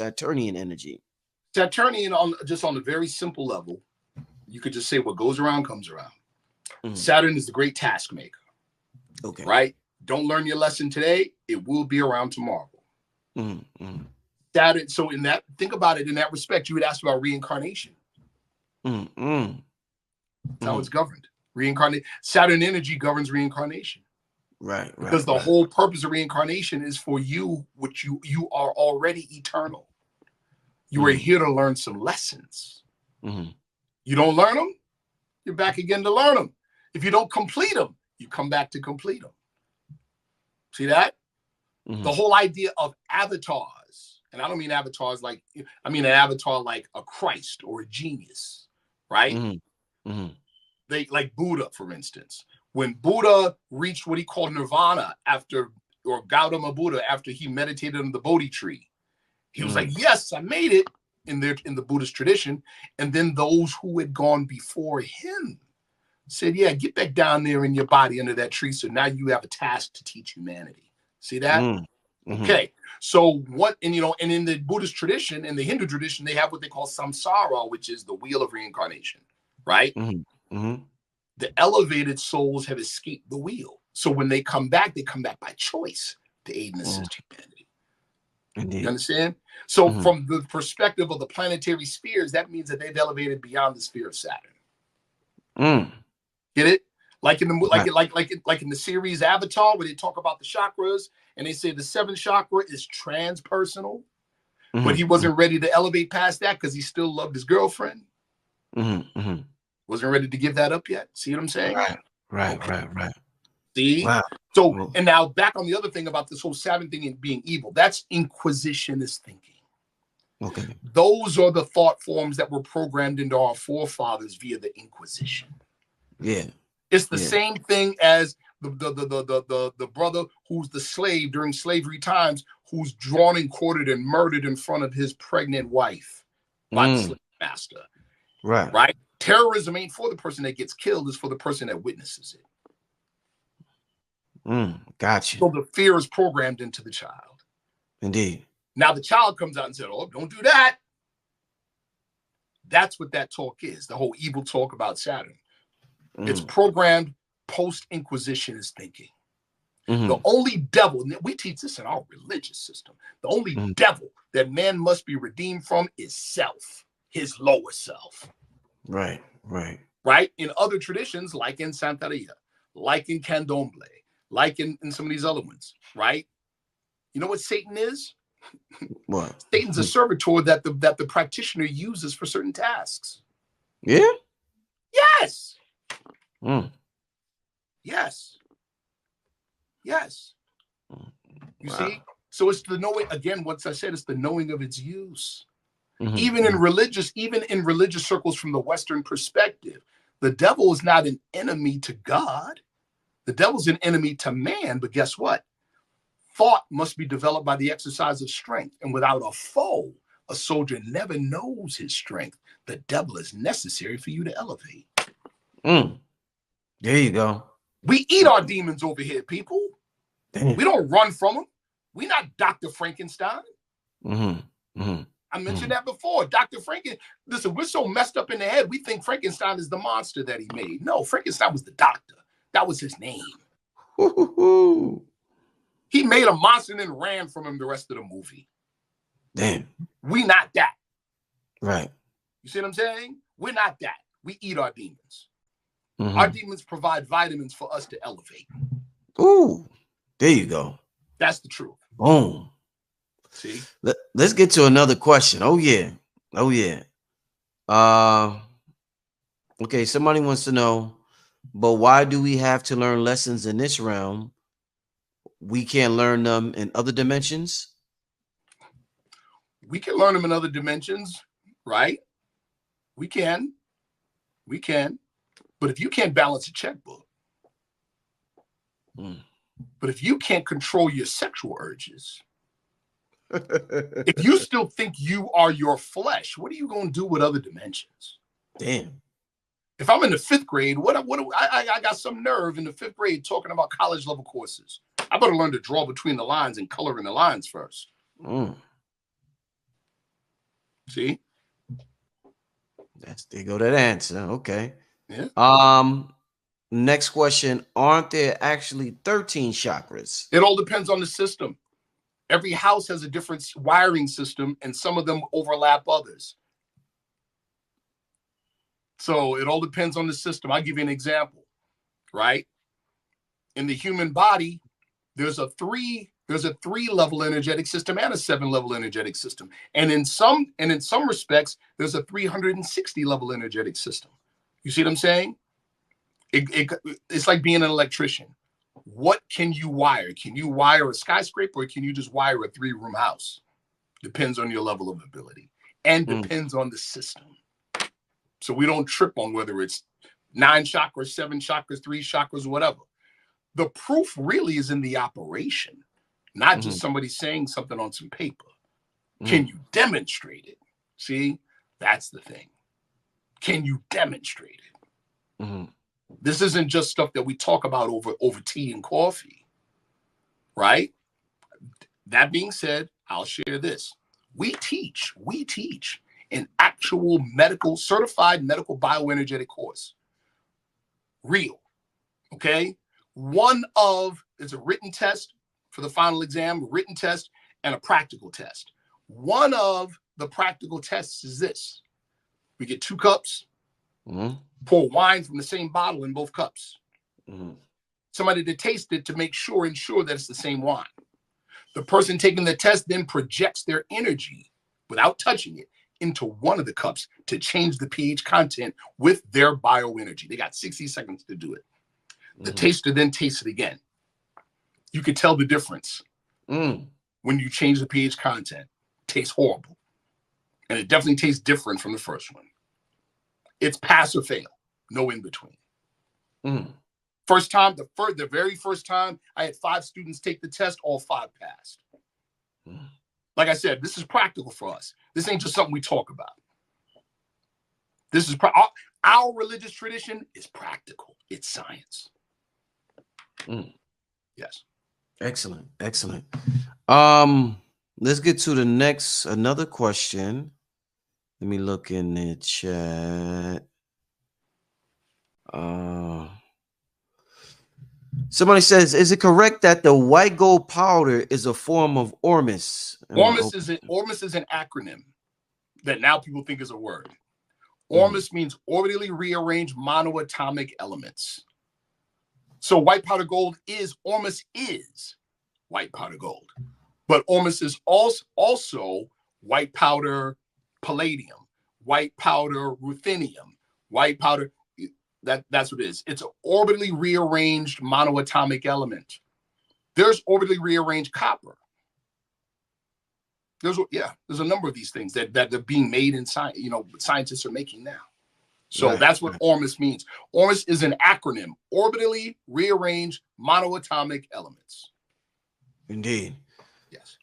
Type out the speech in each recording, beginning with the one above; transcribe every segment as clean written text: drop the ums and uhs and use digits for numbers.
Saturnian energy? Saturnian, on a very simple level, you could just say what goes around comes around. Saturn is the great task maker. Okay. Right? Don't learn your lesson today, it will be around tomorrow. Saturn, so think about it in that respect, you would ask about reincarnation. That's how it's governed. Saturn energy governs reincarnation. Right. Because the whole purpose of reincarnation is for you, which you are already eternal. You are here to learn some lessons. You don't learn them, you're back again to learn them. If you don't complete them, you come back to complete them. See that? The whole idea of avatars, and I don't mean avatars like, I mean an avatar like a Christ or a genius, right? They like Buddha, for instance. When Buddha reached what he called nirvana or Gautama Buddha, after he meditated on the Bodhi tree, he was like, yes, I made it in the Buddhist tradition. And then those who had gone before him said, yeah, get back down there in your body under that tree. So now you have a task to teach humanity. See that? Okay. So and in the Buddhist tradition, in the Hindu tradition, they have what they call samsara, which is the wheel of reincarnation, right? The elevated souls have escaped the wheel. So when they come back by choice to aid and assist humanity. You understand? So from the perspective of the planetary spheres, that means that they've elevated beyond the sphere of Saturn. Get it? Like in the like in the series Avatar, where they talk about the chakras and they say the seventh chakra is transpersonal, but he wasn't ready to elevate past that because he still loved his girlfriend. Wasn't ready to give that up yet. See what I'm saying? Right. See? Wow. So, and now back on the other thing about this whole Saturn thing and being evil, that's inquisitionist thinking. Okay. Those are the thought forms that were programmed into our forefathers via the Inquisition. Yeah. It's the same thing as the brother who's the slave during slavery times, who's drawn and quartered and murdered in front of his pregnant wife by the slave master. Right? Terrorism ain't for the person that gets killed, it's for the person that witnesses it. Gotcha. So the fear is programmed into the child. Indeed. Now the child comes out and says, oh, don't do that. That's what that talk is, the whole evil talk about Saturn. It's programmed post-Inquisitionist thinking. The only devil, and we teach this in our religious system, the only devil that man must be redeemed from is self, his lower self. Right? In other traditions, like in Santeria, like in Candomblé, like in some of these other ones, right? You know what Satan is? What? Satan's a servitor that the practitioner uses for certain tasks. Yeah? Yes. Yes. You see? So it's the knowing, again, once I said, it's the knowing of its use. Even in religious circles from the Western perspective, the devil is not an enemy to God. The devil's an enemy to man, but guess what? Thought must be developed by the exercise of strength. And without a foe, a soldier never knows his strength. The devil is necessary for you to elevate. There you go. We eat our demons over here, people. We don't run from them. We're not Dr. Frankenstein. I mentioned that before. Dr. Frankenstein, listen, we're so messed up in the head, we think Frankenstein is the monster that he made. No, Frankenstein was the doctor. That was his name. He made a monster and then ran from him the rest of the movie. Damn. We not that. Right. You see what I'm saying? We're not that. We eat our demons. Our demons provide vitamins for us to elevate. Ooh, there you go. That's the truth. Boom. See? Let's get to another question. Oh yeah. Okay, somebody wants to know, but why do we have to learn lessons in this realm? We can't learn them in other dimensions? We can learn them in other dimensions, right? We can. But if you can't balance a checkbook, but if you can't control your sexual urges, if you still think you are your flesh, what are you going to do with other dimensions? Damn. If I'm in the 5th grade, I got some nerve in the 5th grade talking about college level courses. I better learn to draw between the lines and color in the lines first. See? There go that answer. Okay. Yeah. Next question. Aren't there actually 13 chakras? It all depends on the system. Every house has a different wiring system, and some of them overlap others. So it all depends on the system. I'll give you an example, right? In the human body, there's a three level energetic system and a 7-level energetic system. And in some respects, there's a 360 level energetic system. You see what I'm saying? It's like being an electrician. What can you wire? Can you wire a skyscraper, or can you just wire a 3-room house? Depends on your level of ability, and depends on the system. So we don't trip on whether it's 9 chakras, 7 chakras, 3 chakras, whatever. The proof really is in the operation, not just somebody saying something on some paper. Can you demonstrate it? See, that's the thing. Can you demonstrate it? This isn't just stuff that we talk about over tea and coffee, right? That being said, I'll share this. We teach an actual certified medical bioenergetic course. Real, okay? It's a written test for the final exam, written test, and a practical test. One of the practical tests is this. We get 2 cups, pour wine from the same bottle in both cups. Somebody to taste it to ensure that it's the same wine. The person taking the test then projects their energy without touching it into one of the cups to change the pH content with their bioenergy. They got 60 seconds to do it. The taster then tastes it again. You can tell the difference when you change the pH content. It tastes horrible. And it definitely tastes different from the first one. It's pass or fail. No in between. First time, the very first time, I had 5 students take the test, all 5 passed. Like I said, this is practical for us. This ain't just something we talk about. This is our religious tradition is practical. It's science. Yes. Excellent. Let's get to another question. Let me look in the chat. Somebody says, is it correct that the white gold powder is a form of Ormus? Ormus is an acronym that now people think is a word. Ormus means orbitally rearranged monoatomic elements. So white powder gold Ormus is white powder gold. But Ormus is also white powder palladium, white powder ruthenium, white powder. That's what it is. It's an orbitally rearranged monoatomic element. There's orbitally rearranged copper. There's a number of these things that are being made in science. Scientists are making now. So that's what Ormus means. Ormus is an acronym: orbitally rearranged monoatomic elements. Indeed. Yes.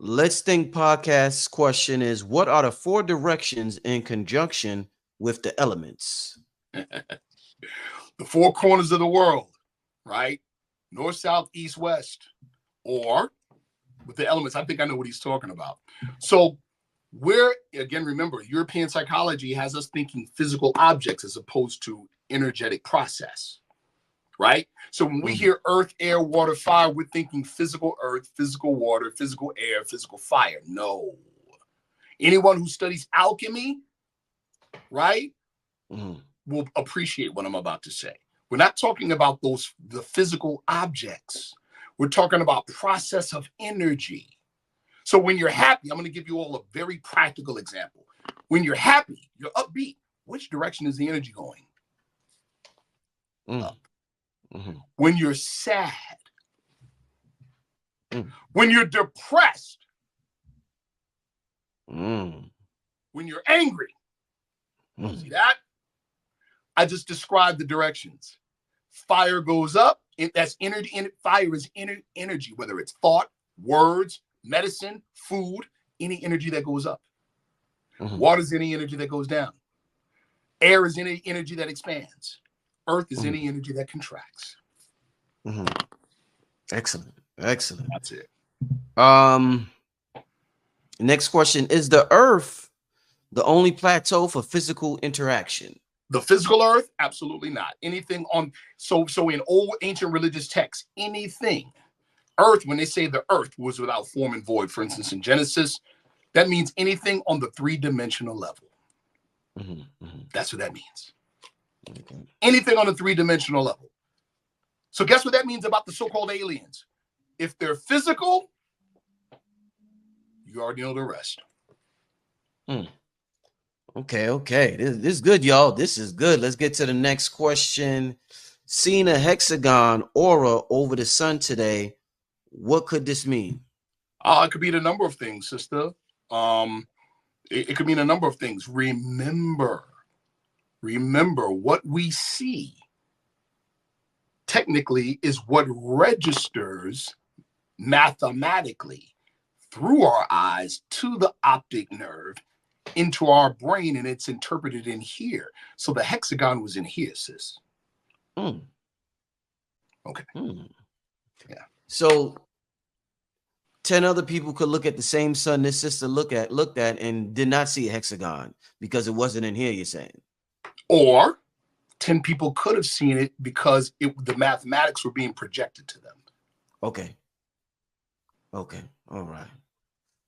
Let's Think Podcast's question is, what are the 4 directions in conjunction with the elements? The 4 corners of the world, right? North, south, east, west. Or with the elements, I think I know what he's talking about. So remember, European psychology has us thinking physical objects as opposed to energetic process, right? So when we hear earth, air, water, fire, we're thinking physical earth, physical water, physical air, physical fire. No. Anyone who studies alchemy, right, will appreciate what I'm about to say. We're not talking about the physical objects. We're talking about process of energy. So when you're happy, I'm going to give you all a very practical example. When you're happy, you're upbeat. Which direction is the energy going? Up. When you're sad, when you're depressed, when you're angry, see that? I just described the directions. Fire goes up. That's energy. Fire is energy, whether it's thought, words, medicine, food, any energy that goes up. Water is any energy that goes down. Air is any energy that expands. Earth is any energy that contracts. Excellent. Excellent. That's it. Next question, is the Earth the only plateau for physical interaction? The physical Earth? Absolutely not. Anything on, so in old ancient religious texts, anything, Earth, when they say the Earth was without form and void, for instance, in Genesis, that means anything on the three-dimensional level. That's what that means. Anything on the three-dimensional level. So guess what that means about the so-called aliens? If they're physical, you already know the rest. Okay. This is good, y'all. This is good. Let's get to the next question. Seeing a hexagon aura over the sun today, what could this mean? It could mean a number of things, sister. It could mean a number of things. Remember what we see technically is what registers mathematically through our eyes to the optic nerve into our brain, and it's interpreted in here. So the hexagon was in here, sis. Okay. Yeah. So 10 other people could look at the same sun this sister looked at and did not see a hexagon because it wasn't in here, you're saying? Or 10 people could have seen it because the mathematics were being projected to them. Okay. All right.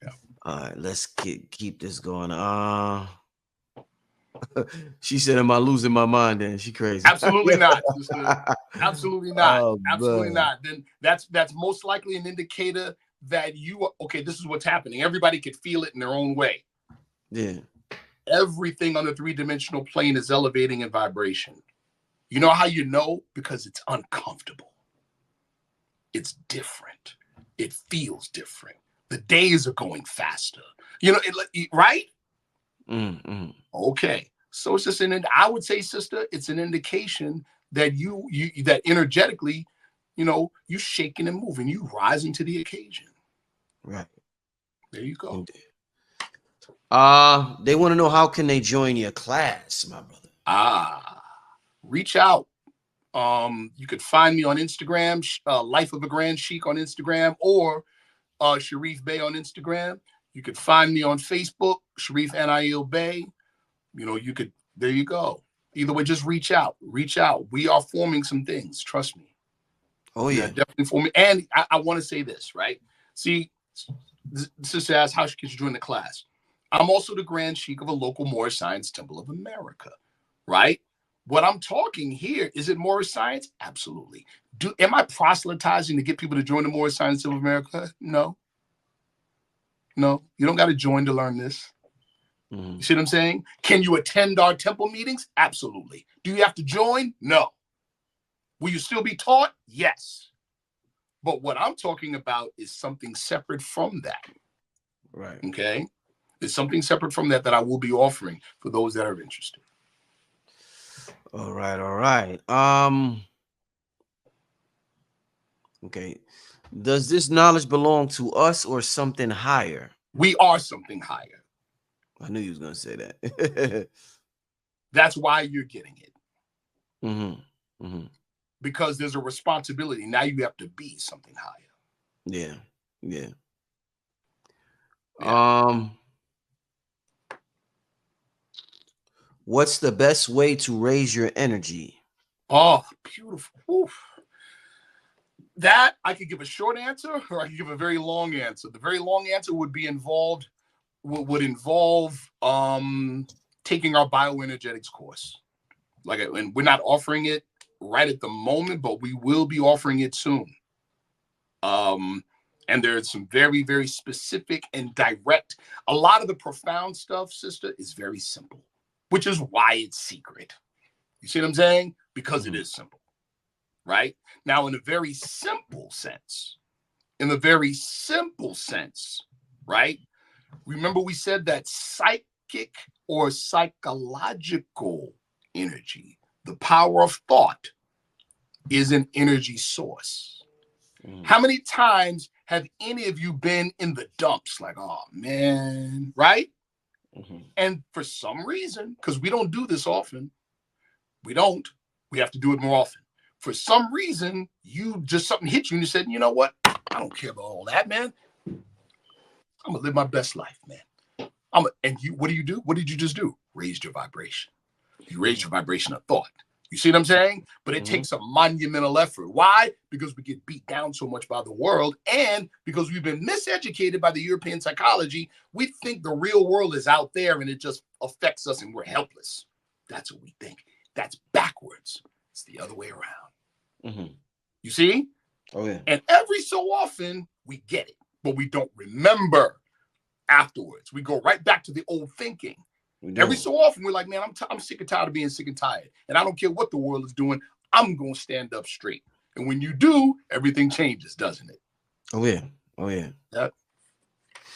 Yeah. All right, let's keep this going. She said, am I losing my mind? Then she crazy. Absolutely not, sister. Absolutely not. Oh, absolutely not. Then that's most likely an indicator that this is what's happening. Everybody could feel it in their own way. Yeah. Everything on the three-dimensional plane is elevating in vibration. You know how you know? Because it's uncomfortable. It's different. It feels different. The days are going faster. You know, right? Okay. So it's just I would say, sister, it's an indication that that energetically, you shaking and moving, you rising to the occasion. Right. There you go. They want to know, how can they join your class, my brother? Reach out. You could find me on Instagram, Life of a Grand Sheik on Instagram, or Sharif Bey on Instagram. You could find me on Facebook, Sharif N.I.L. Bey. There you go. Either way, just reach out. We are forming some things. Trust me. Oh, yeah. Definitely forming. And I want to say this, right? See, the sister asked, how should you join the class? I'm also the Grand Sheik of a local Moorish Science Temple of America, right? What I'm talking here, is it Moorish Science? Absolutely. Am I proselytizing to get people to join the Moorish Science Temple of America? No. You don't got to join to learn this. You see what I'm saying? Can you attend our temple meetings? Absolutely. Do you have to join? No. Will you still be taught? Yes. But what I'm talking about is something separate from that. Right. Okay? There's something separate from that I will be offering for those that are interested. All right. Okay. Does this knowledge belong to us or something higher? We are something higher. I knew you was going to say that. That's why you're getting it. Because there's a responsibility. Now you have to be something higher. Yeah. What's the best way to raise your energy? Oh, beautiful. Oof. That I could give a short answer, or I could give a very long answer. The very long answer would involve taking our bioenergetics course. And we're not offering it right at the moment, but we will be offering it soon. And there's some very, very specific and direct. A lot of the profound stuff, sister, is very simple, which is why it's secret. You see what I'm saying? Because it is simple, right? Now, in a very simple sense, right? Remember we said that psychic or psychological energy, the power of thought, is an energy source. How many times have any of you been in the dumps? Like, oh man, right? And for some reason, because we don't do this often, we have to do it more often. For some reason, something hit you and you said, you know what? I don't care about all that, man. I I'm gonna live my best life, man. And you, what do? What did you just do? Raised your vibration. You raised your vibration of thought. You see what I'm saying? But it takes a monumental effort. Why? Because we get beat down so much by the world, and because we've been miseducated by the European psychology. We think the real world is out there and it just affects us and we're helpless. That's what we think. That's backwards. It's the other way around. You see? Oh, yeah. And every so often we get it, but we don't remember afterwards. We go right back to the old thinking. Every so often we're like, man, I'm sick and tired of being sick and tired. And I don't care what the world is doing. I'm going to stand up straight. And when you do, everything changes, doesn't it? Oh, yeah. Oh, yeah. Yep.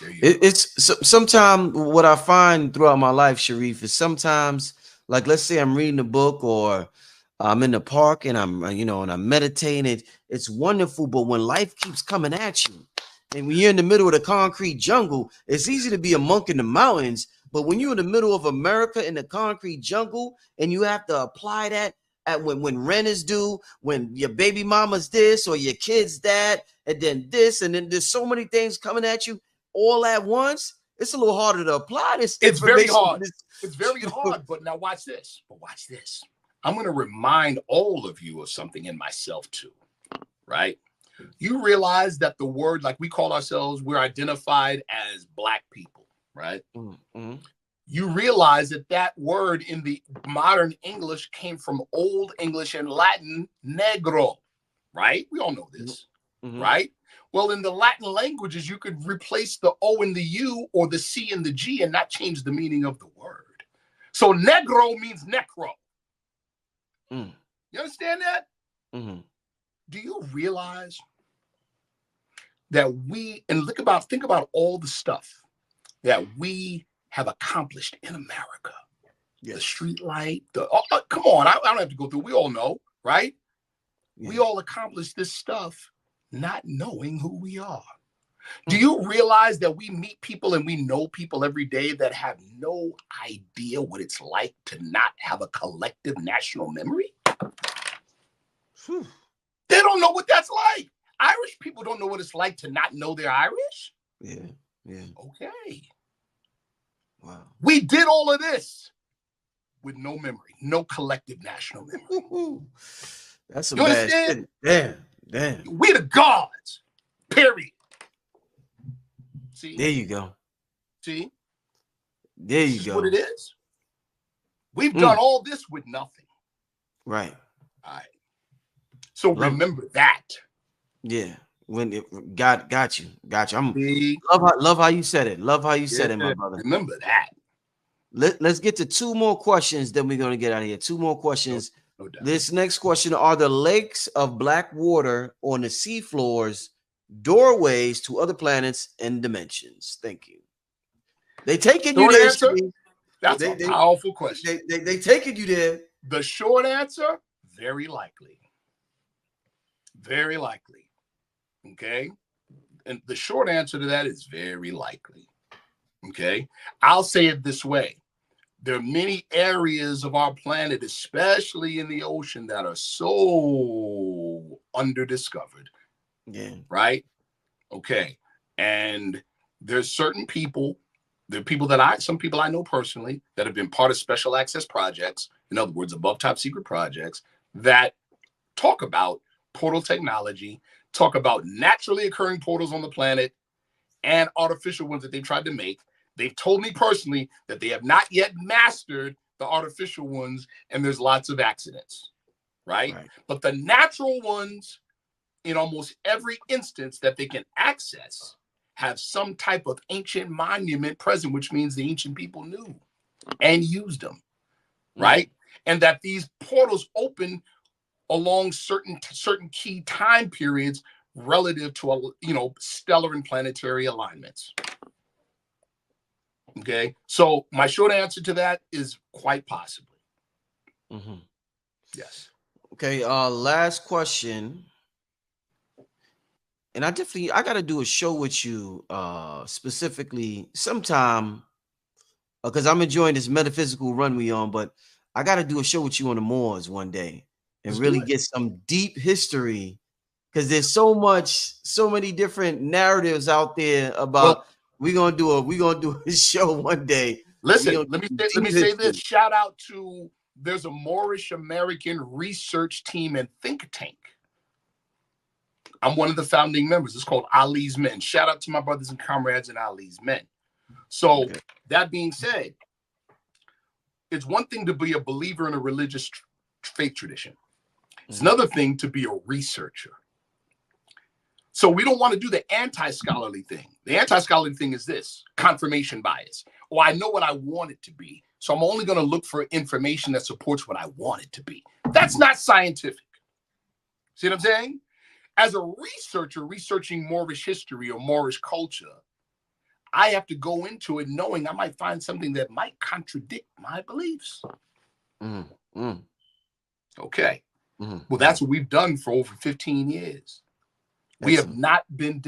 It's sometimes what I find throughout my life, Sharif, is sometimes, like, let's say I'm reading a book or I'm in the park and I'm meditating. It's wonderful. But when life keeps coming at you and when you're in the middle of the concrete jungle, it's easy to be a monk in the mountains. But when you're in the middle of America in the concrete jungle and you have to apply that at when rent is due, when your baby mama's this or your kid's that, and then this, and then there's so many things coming at you all at once, it's a little harder to apply this. It's very hard. It's very hard. But now watch this. I'm going to remind all of you of something in myself too, right? You realize that the word, like we call ourselves, we're identified as Black people, right? You realize that word in the modern English came from Old English and Latin, negro, right? We all know this, right? Well, in the Latin languages, you could replace the O and the U or the C and the G and not change the meaning of the word. So negro means necro. You understand that? Do you realize that think about all the stuff that we have accomplished in America? The street light, come on, I don't have to go through. We all know, right? We all accomplished this stuff not knowing who we are. Do you realize that we meet people and we know people every day that have no idea what it's like to not have a collective national memory? They don't know what that's like. Irish people don't know what it's like to not know they're Irish. Yeah. Okay. Wow. We did all of this with no memory, no collective national memory. That's some bad shit. Damn. We the gods. Period. See? There you go. See? There you this go. Is what it is. We've done all this with nothing. Right. All right. So remember that. Yeah. When it got you. Love how you said it. Love how you said it, my brother. Remember that. Let's get to two more questions, then we're gonna get out of here. Two more questions. No doubt. This next question: are the lakes of black water on the sea floors doorways to other planets and dimensions? Thank you. They taking you there. That's a powerful question. They taking you there. The short answer: very likely. Very likely. Okay. And the short answer to that is very likely. Okay. I'll say it this way. There are many areas of our planet, especially in the ocean, that are so underdiscovered. Yeah. Right? Okay. And there's certain people, some people I know personally that have been part of special access projects, in other words, above top secret projects, that talk about portal technology, talk about naturally occurring portals on the planet and artificial ones that they tried to make. They've told me personally that they have not yet mastered the artificial ones, and there's lots of accidents, right? But the natural ones, in almost every instance that they can access, have some type of ancient monument present, which means the ancient people knew and used them, right? And that these portals open along certain key time periods relative to stellar and planetary alignments. Okay, so my short answer to that is quite possibly. Yes. Okay, last question. And I got to do a show with you specifically sometime because I'm enjoying this metaphysical run we on, but I got to do a show with you on the moors one day and really get some deep history because there's so many different narratives out there about we're gonna do a show one day. Listen, let me say this. Shout out to, there's a Moorish American research team and think tank. I'm one of the founding members. It's called Ali's Men. Shout out to my brothers and comrades in Ali's Men. So that being said, it's one thing to be a believer in a religious faith tradition. It's another thing to be a researcher. So we don't want to do the anti-scholarly thing. The anti-scholarly thing is this: confirmation bias. Oh, I know what I want it to be, so I'm only going to look for information that supports what I want it to be. That's not scientific. See what I'm saying? As a researcher researching Moorish history or Moorish culture, I have to go into it knowing I might find something that might contradict my beliefs. Okay. Well, that's what we've done for over 15 years. We have not been